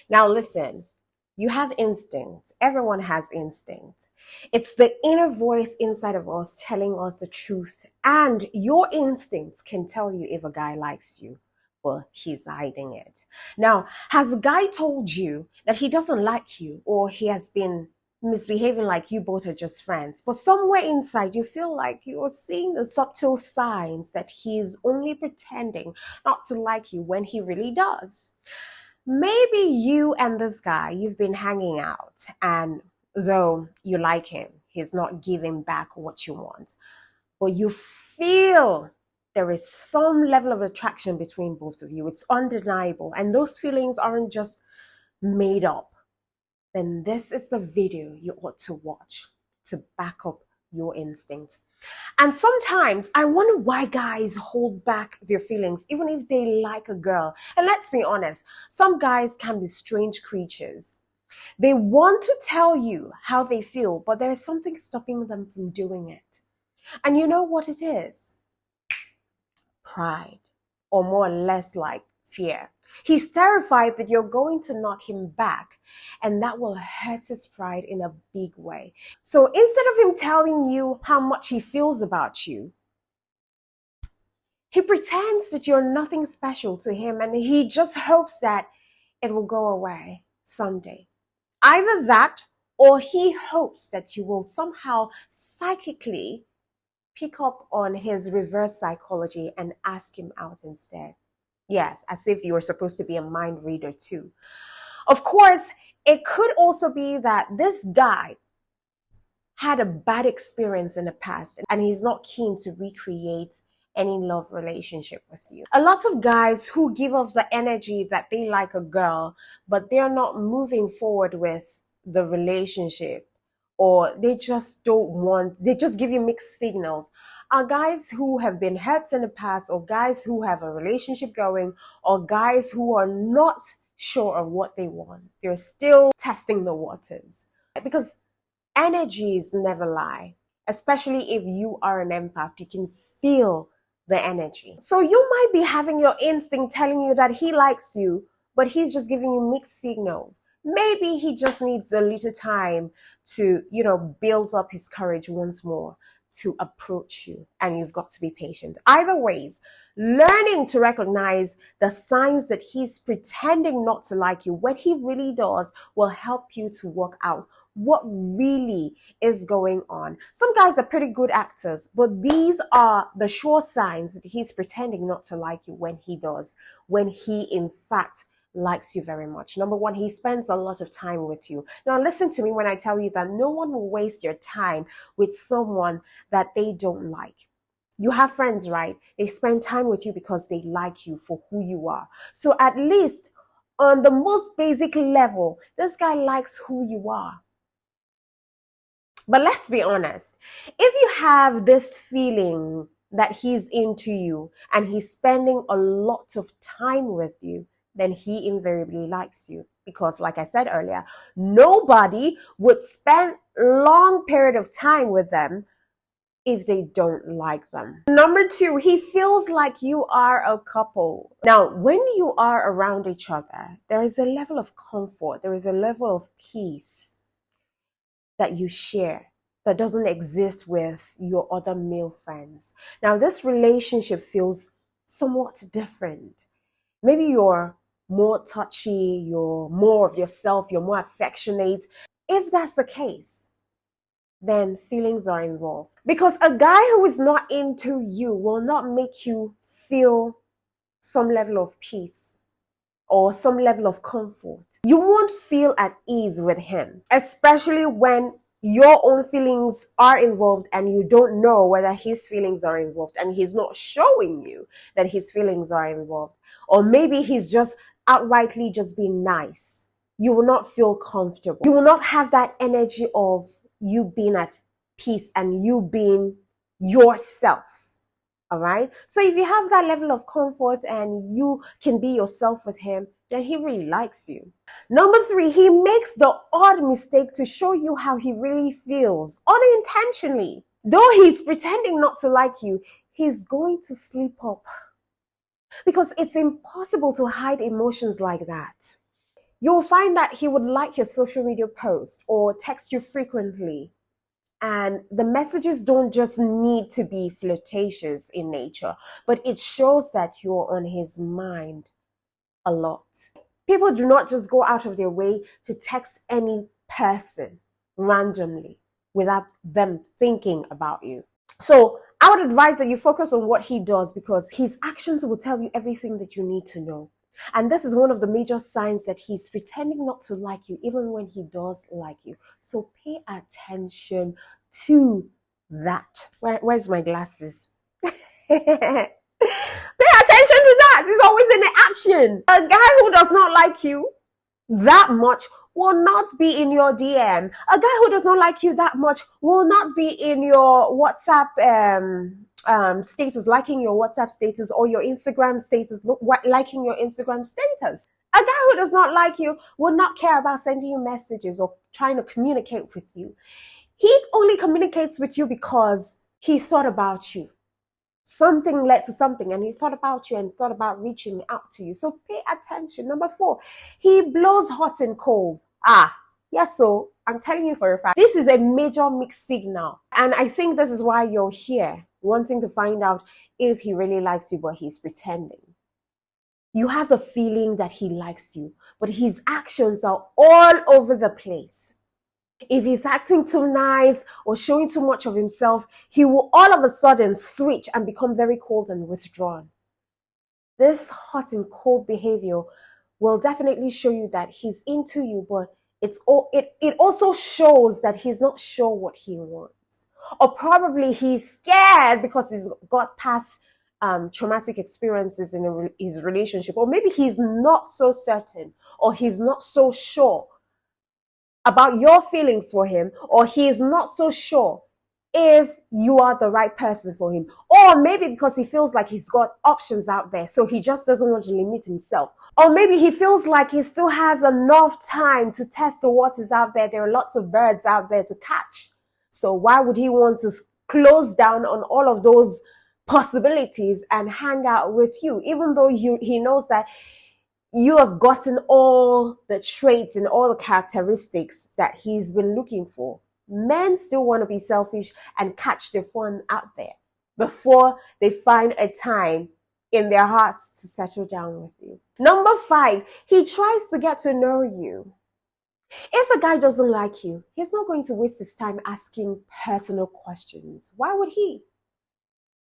Now, listen, you have instinct. Everyone has instinct. It's the inner voice inside of us telling us the truth. And your instincts can tell you if a guy likes you, but he's hiding it. Now, has a guy told you that he doesn't like you or he has been misbehaving like you both are just friends, but somewhere inside you feel like you're seeing the subtle signs that he's only pretending not to like you when he really does? Maybe you and this guy, you've been hanging out, and though you like him, he's not giving back what you want, but you feel there is some level of attraction between both of you. It's undeniable, and those feelings aren't just made up. Then this is the video you ought to watch to back up your instinct. And sometimes I wonder why guys hold back their feelings, even if they like a girl. And let's be honest, some guys can be strange creatures. They want to tell you how they feel, but there is something stopping them from doing it. And you know what it is? Pride, or more or less like fear. He's terrified that you're going to knock him back, and that will hurt his pride in a big way. So instead of him telling you how much he feels about you, he pretends that you're nothing special to him, and he just hopes that it will go away someday. Either that, or he hopes that you will somehow psychically pick up on his reverse psychology and ask him out instead. Yes, as if you were supposed to be a mind reader too. Of course, it could also be that this guy had a bad experience in the past and he's not keen to recreate any love relationship with you. A lot of guys who give off the energy that they like a girl, but they're not moving forward with the relationship, or they just they just give you mixed signals, are guys who have been hurt in the past, or guys who have a relationship going, or guys who are not sure of what they want. They're still testing the waters. Because energies never lie, especially if you are an empath. You can feel the energy. So you might be having your instinct telling you that he likes you, but he's just giving you mixed signals. Maybe he just needs a little time to, build up his courage once more to approach you, and you've got to be patient. Either ways, learning to recognize the signs that he's pretending not to like you when he really does will help you to work out what really is going on. Some guys are pretty good actors, but these are the sure signs that he's pretending not to like you when he does, when he in fact likes you very much. Number one, he spends a lot of time with you. Now listen to me when I tell you that no one will waste your time with someone that they don't like. You have friends, right? They spend time with you because they like you for who you are. So at least on the most basic level, this guy likes who you are. But let's be honest, if you have this feeling that he's into you and he's spending a lot of time with you, then he invariably likes you. Because like I said earlier, nobody would spend a long period of time with them if they don't like them. Number two, he feels like you are a couple. Now, when you are around each other, there is a level of comfort, there is a level of peace that you share that doesn't exist with your other male friends. Now, this relationship feels somewhat different. Maybe you're more touchy, you're more of yourself, you're more affectionate. If that's the case, then feelings are involved. Because a guy who is not into you will not make you feel some level of peace or some level of comfort. You won't feel at ease with him, especially when your own feelings are involved and you don't know whether his feelings are involved and he's not showing you that his feelings are involved. Or maybe he's just outrightly just being nice. You will not feel comfortable. You will not have that energy of you being at peace and you being yourself. All right. So if you have that level of comfort and you can be yourself with him, then he really likes you. Number three, he makes the odd mistake to show you how he really feels unintentionally. Though he's pretending not to like you, he's going to slip up because it's impossible to hide emotions like that. You'll find that he would like your social media posts or text you frequently. And the messages don't just need to be flirtatious in nature, but it shows that you're on his mind a lot. People do not just go out of their way to text any person randomly without them thinking about you. So I would advise that you focus on what he does, because his actions will tell you everything that you need to know. And this is one of the major signs that he's pretending not to like you, even when he does like you. So pay attention to that. Where's my glasses? Pay attention to that. He's always in action. A guy who does not like you that much will not be in your DM. A guy who does not like you that much will not be in your WhatsApp status, liking your WhatsApp status, or your Instagram status, liking your Instagram status. A guy who does not like you will not care about sending you messages or trying to communicate with you. He only communicates with you because he thought about you. Something led to something, and he thought about you and thought about reaching out to you. So pay attention. Number 4, he blows hot and cold. Yes, so I'm telling you for a fact, this is a major mixed signal. And I think this is why you're here, wanting to find out if he really likes you, but he's pretending. You have the feeling that he likes you, but his actions are all over the place. If he's acting too nice or showing too much of himself, he will all of a sudden switch and become very cold and withdrawn. This hot and cold behavior will definitely show you that he's into you, but it also shows that he's not sure what he wants. Or probably he's scared because he's got past traumatic experiences in his relationship. Or maybe he's not so certain, or he's not so sure about your feelings for him, or he is not so sure if you are the right person for him. Or maybe because he feels like he's got options out there, so he just doesn't want to limit himself. Or maybe he feels like he still has enough time to test the waters out there. There are lots of birds out there to catch. So why would he want to close down on all of those possibilities and hang out with you, even though he knows that you have gotten all the traits and all the characteristics that he's been looking for? Men still want to be selfish and catch the fun out there before they find a time in their hearts to settle down with you. Number 5, he tries to get to know you. If a guy doesn't like you, he's not going to waste his time asking personal questions. Why would he?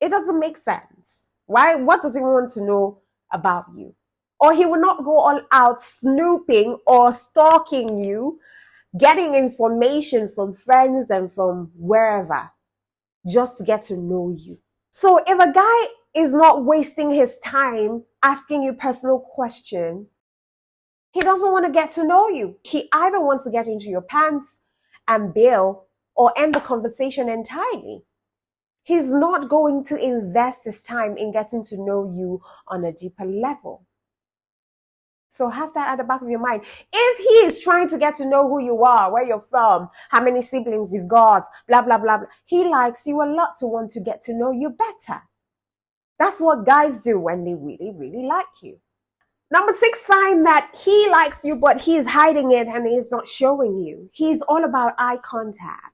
It doesn't make sense. Why? What does he want to know about you? Or he will not go all out snooping or stalking you, getting information from friends and from wherever, just to get to know you. So if a guy is not wasting his time asking you personal questions, he doesn't want to get to know you. He either wants to get into your pants and bail, or end the conversation entirely. He's not going to invest his time in getting to know you on a deeper level. So have that at the back of your mind. If he is trying to get to know who you are, where you're from, how many siblings you've got, blah, blah, blah, blah, he likes you a lot to want to get to know you better. That's what guys do when they really, really like you. Number 6 sign that he likes you, but he's hiding it and he's not showing you. He's all about eye contact.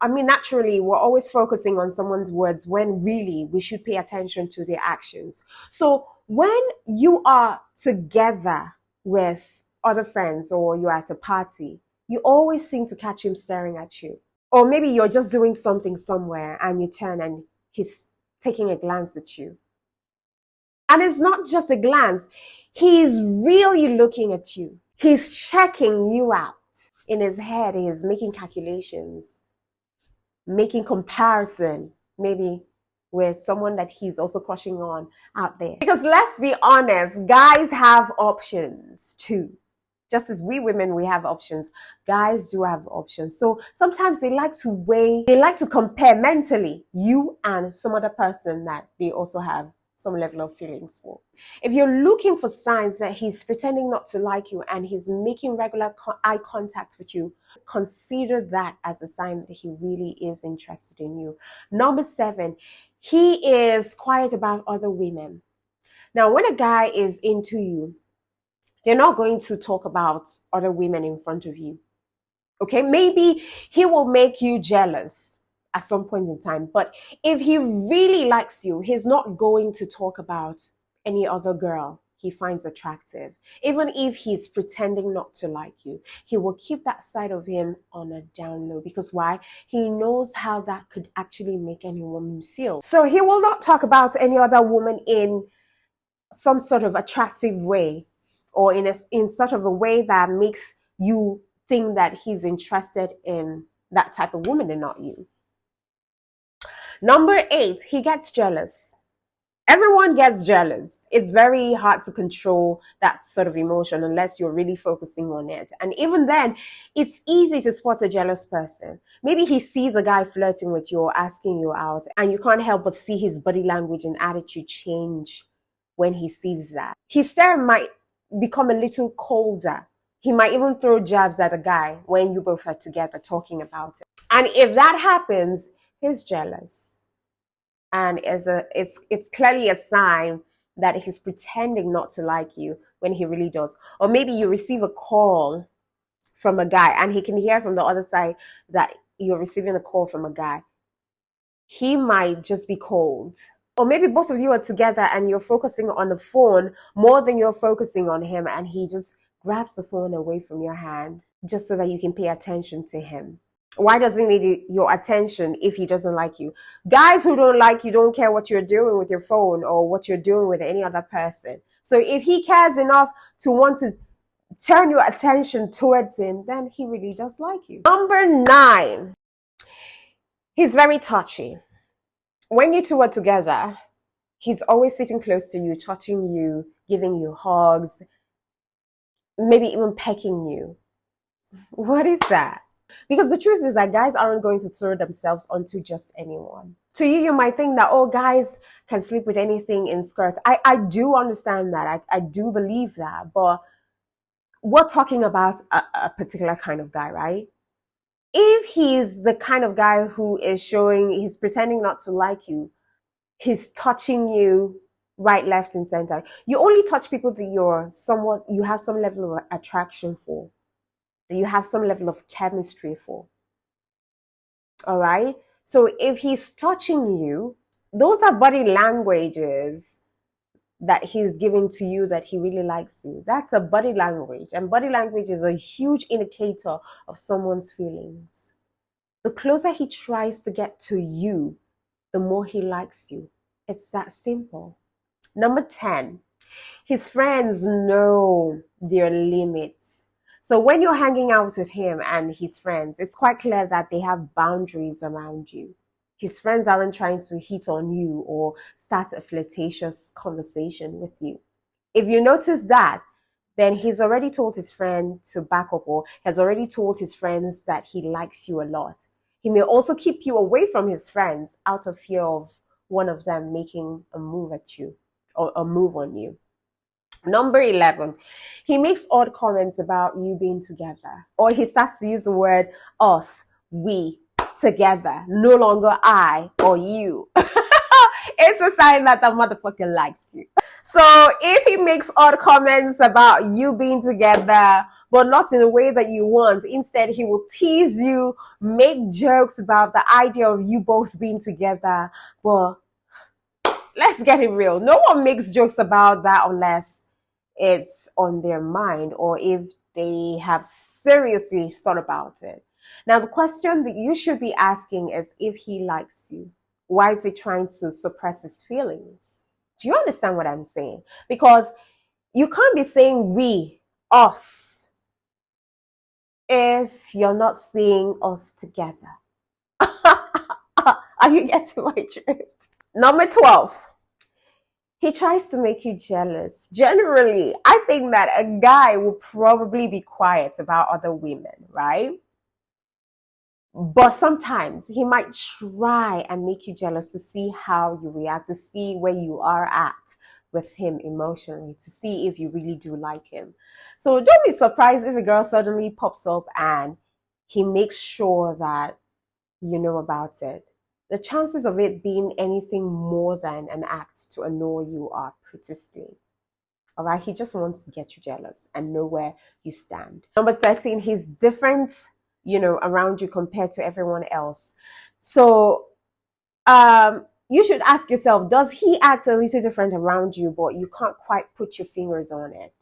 I mean, naturally, we're always focusing on someone's words when really we should pay attention to their actions. So when you are together with other friends or you're at a party, you always seem to catch him staring at you. Or maybe you're just doing something somewhere and you turn and he's taking a glance at you. And it's not just a glance. He's really looking at you. He's checking you out. In his head, he's making calculations, making comparison, maybe with someone that he's also crushing on out there. Because let's be honest, guys have options too. Just as we women, we have options, guys do have options. So sometimes they like to compare mentally you and some other person that they also have some level of feelings for. If you're looking for signs that he's pretending not to like you and he's making regular eye contact with you, consider that as a sign that he really is interested in you. Number 7, he is quiet about other women. Now, when a guy is into you, You're not going to talk about other women in front of you. Okay, maybe he will make you jealous at some point in time, but if he really likes you, he's not going to talk about any other girl he finds attractive. Even if he's pretending not to like you, he will keep that side of him on a down low, because why? He knows how that could actually make any woman feel. So he will not talk about any other woman in some sort of attractive way, or in sort of a way that makes you think that he's interested in that type of woman and not you. Number 8, he gets jealous. Everyone gets jealous. It's very hard to control that sort of emotion unless you're really focusing on it. And even then, it's easy to spot a jealous person. Maybe he sees a guy flirting with you or asking you out, and you can't help but see his body language and attitude change when he sees that. His stare might become a little colder. He might even throw jabs at a guy when you both are together talking about it. And if that happens, he's jealous. And it's clearly a sign that he's pretending not to like you when he really does. Or maybe you receive a call from a guy and he can hear from the other side that you're receiving a call from a guy. He might just be cold. Or maybe both of you are together and you're focusing on the phone more than you're focusing on him, and he just grabs the phone away from your hand just so that you can pay attention to him. Why does he need your attention if he doesn't like you? Guys who don't like you don't care what you're doing with your phone or what you're doing with any other person. So if he cares enough to want to turn your attention towards him, then he really does like you. Number 9, he's very touchy. When you two are together, he's always sitting close to you, touching you, giving you hugs, maybe even pecking you. What is that? Because the truth is that guys aren't going to throw themselves onto just anyone. To you, you might think that, oh, guys can sleep with anything in skirts. I do understand that. I do believe that. But we're talking about a particular kind of guy, right? If he's the kind of guy who is he's pretending not to like you, he's touching you right, left, and center. You only touch people that you have some level of attraction for, that you have some level of chemistry for. All right? So if he's touching you, those are body languages that he's giving to you that he really likes you. That's a body language. And body language is a huge indicator of someone's feelings. The closer he tries to get to you, the more he likes you. It's that simple. Number 10, his friends know their limits. So when you're hanging out with him and his friends, it's quite clear that they have boundaries around you. His friends aren't trying to hit on you or start a flirtatious conversation with you. If you notice that, then he's already told his friend to back up, or has already told his friends that he likes you a lot. He may also keep you away from his friends out of fear of one of them making a move at you or a move on you. Number 11, he makes odd comments about you being together, or he starts to use the word us, we, together, no longer I or you. It's a sign that the motherfucker likes you. So if he makes odd comments about you being together, but not in a way that you want, instead he will tease you, make jokes about the idea of you both being together. But let's get it real. No one makes jokes about that unless it's on their mind or if they have seriously thought about it. Now, the question that you should be asking is if he likes you. Why is he trying to suppress his feelings? Do you understand what I'm saying? Because you can't be saying we, us, if you're not seeing us together. Are you getting my drift? Number 12. He tries to make you jealous. Generally, I think that a guy will probably be quiet about other women, right? But sometimes he might try and make you jealous to see how you react, to see where you are at with him emotionally, to see if you really do like him. So don't be surprised if a girl suddenly pops up and he makes sure that you know about it. The chances of it being anything more than an act to annoy you are pretty slim. All right. He just wants to get you jealous and know where you stand. Number 13, he's different, around you compared to everyone else. So, you should ask yourself, does he act a little different around you, but you can't quite put your fingers on it?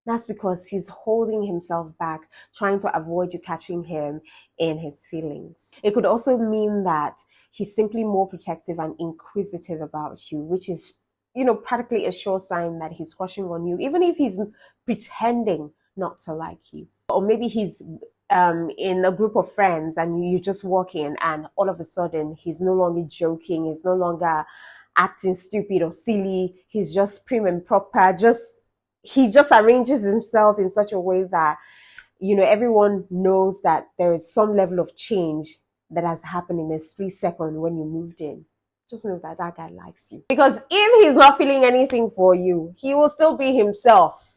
That's because he's holding himself back, trying to avoid you catching him in his feelings. It could also mean that he's simply more protective and inquisitive about you, which is, practically a sure sign that he's crushing on you, even if he's pretending not to like you. Or maybe he's in a group of friends and you just walk in and all of a sudden he's no longer joking, he's no longer acting stupid or silly, he's just prim and proper, he just arranges himself in such a way that, everyone knows that there is some level of change that has happened in a split second when you moved in. Just know that that guy likes you. Because if he's not feeling anything for you, he will still be himself.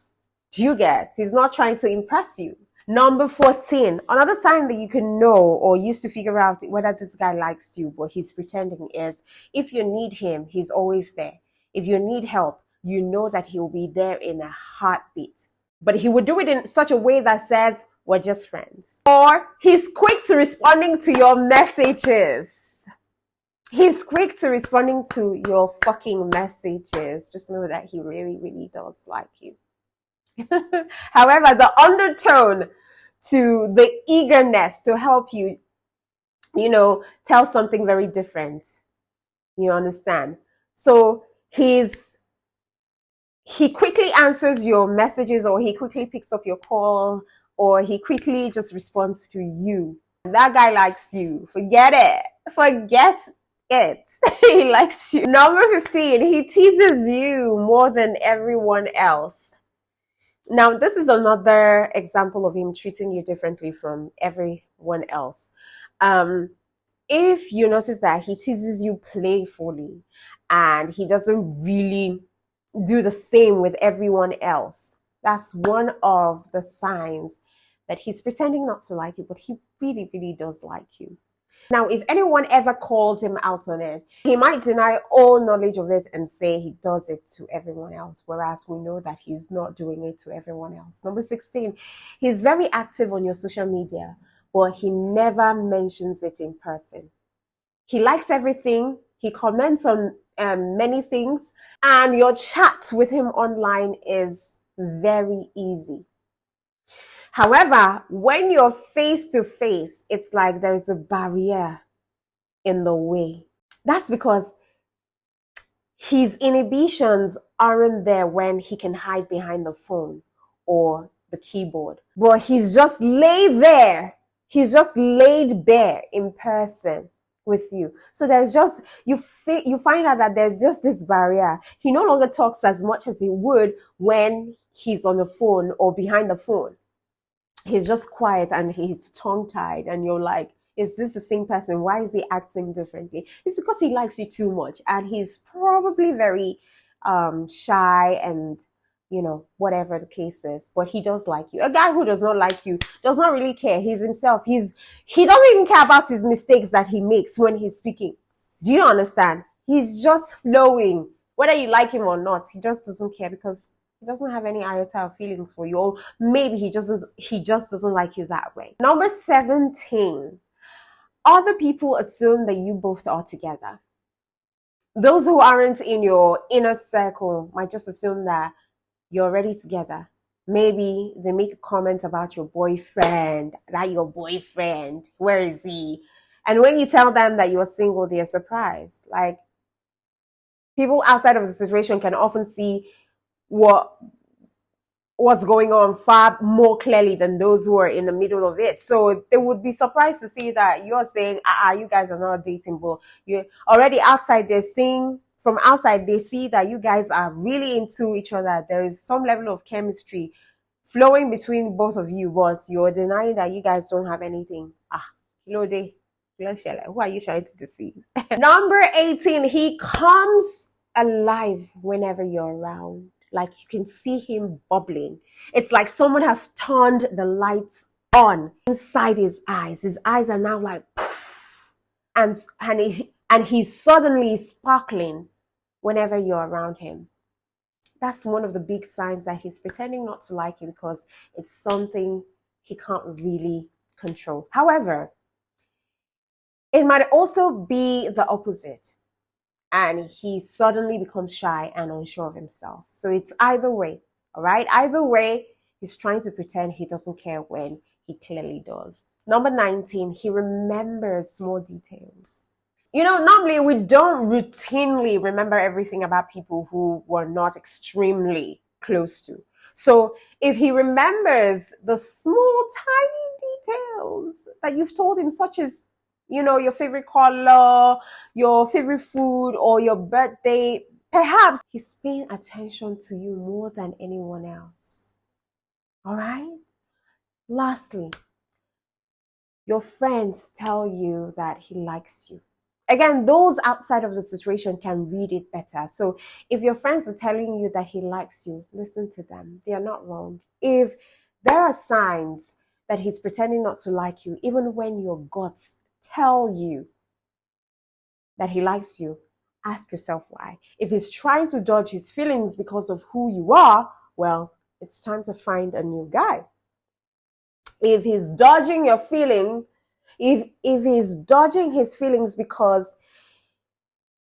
Do you get? He's not trying to impress you. Number 14, another sign that you can know or use to figure out whether this guy likes you, but he's pretending, is if you need him, he's always there. If you need help, you know that he'll be there in a heartbeat. But he would do it in such a way that says, we're just friends. Or he's quick to responding to your messages. He's quick to responding to your fucking messages. Just know that he really, really does like you. However, the undertone to the eagerness to help you, tell something very different. You understand? So he quickly answers your messages, or he quickly picks up your call, or he quickly just responds to you. That guy likes you. Forget it. He likes you. Number 15, he teases you more than everyone else. Now, this is another example of him treating you differently from everyone else. If you notice that he teases you playfully and he doesn't really do the same with everyone else, that's one of the signs that he's pretending not to like you, but he really, really does like you. Now, if anyone ever called him out on it, he might deny all knowledge of it and say he does it to everyone else, whereas we know that he's not doing it to everyone else. Number 16, he's very active on your social media, but he never mentions it in person. He likes everything. He comments on many things, and your chat with him online is very easy. However, when you're face to face, it's like there's a barrier in the way. That's because his inhibitions aren't there when he can hide behind the phone or the keyboard. But he's just laid there. He's just laid bare in person with you. So there's just, you find out that there's just this barrier. He no longer talks as much as he would when he's on the phone or behind the phone. He's just quiet and he's tongue-tied, and you're like, is this the same person? Why is he acting differently? It's because he likes you too much, and he's probably very shy and, whatever the case is, but he does like you. A guy who does not like you does not really care. He's himself. He doesn't even care about his mistakes that he makes when he's speaking. Do you understand? He's just flowing. Whether you like him or not, he just doesn't care because he doesn't have any iota of feeling for you, or maybe he just doesn't like you that way. Number 17, other people assume that you both are together. Those who aren't in your inner circle might just assume that you're already together. Maybe they make a comment about your boyfriend, where is he? And when you tell them that you're single, they're surprised. Like, people outside of the situation can often see what's going on far more clearly than those who are in the middle of it. So they would be surprised to see that you're saying, you guys are not dating, but you're already outside. They're seeing from outside, they see that you guys are really into each other. There is some level of chemistry flowing between both of you, but you're denying that you guys don't have anything. Who are you trying to deceive? Number 18, he comes alive whenever you're around. Like, you can see him bubbling. It's like someone has turned the lights on inside his eyes. His eyes are now like poof, and he's suddenly sparkling whenever you're around him. That's one of the big signs that he's pretending not to like you because it's something he can't really control. However, it might also be the opposite, and he suddenly becomes shy and unsure of himself. So it's either way, all right? Either way, he's trying to pretend he doesn't care when he clearly does. Number 19, he remembers small details. Normally we don't routinely remember everything about people who we're not extremely close to. So if he remembers the small, tiny details that you've told him, such as, your favorite color, your favorite food, or your birthday, perhaps he's paying attention to you more than anyone else. All right? Lastly, your friends tell you that he likes you. Again, those outside of the situation can read it better. So if your friends are telling you that he likes you, listen to them. They are not wrong. If there are signs that he's pretending not to like you, even when your guts tell you that he likes you, ask yourself why. If he's trying to dodge his feelings because of who you are, well, it's time to find a new guy. If he's dodging your feeling, if he's dodging his feelings because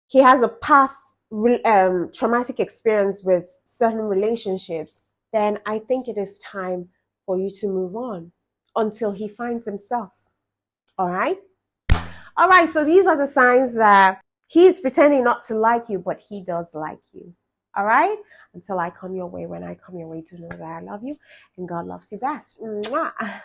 he has a past traumatic experience with certain relationships, then I think it is time for you to move on until he finds himself. All right? All right, so these are the signs that he's pretending not to like you, but he does like you. All right? Until I come your way, when I come your way, to know that I love you and God loves you best. Mwah.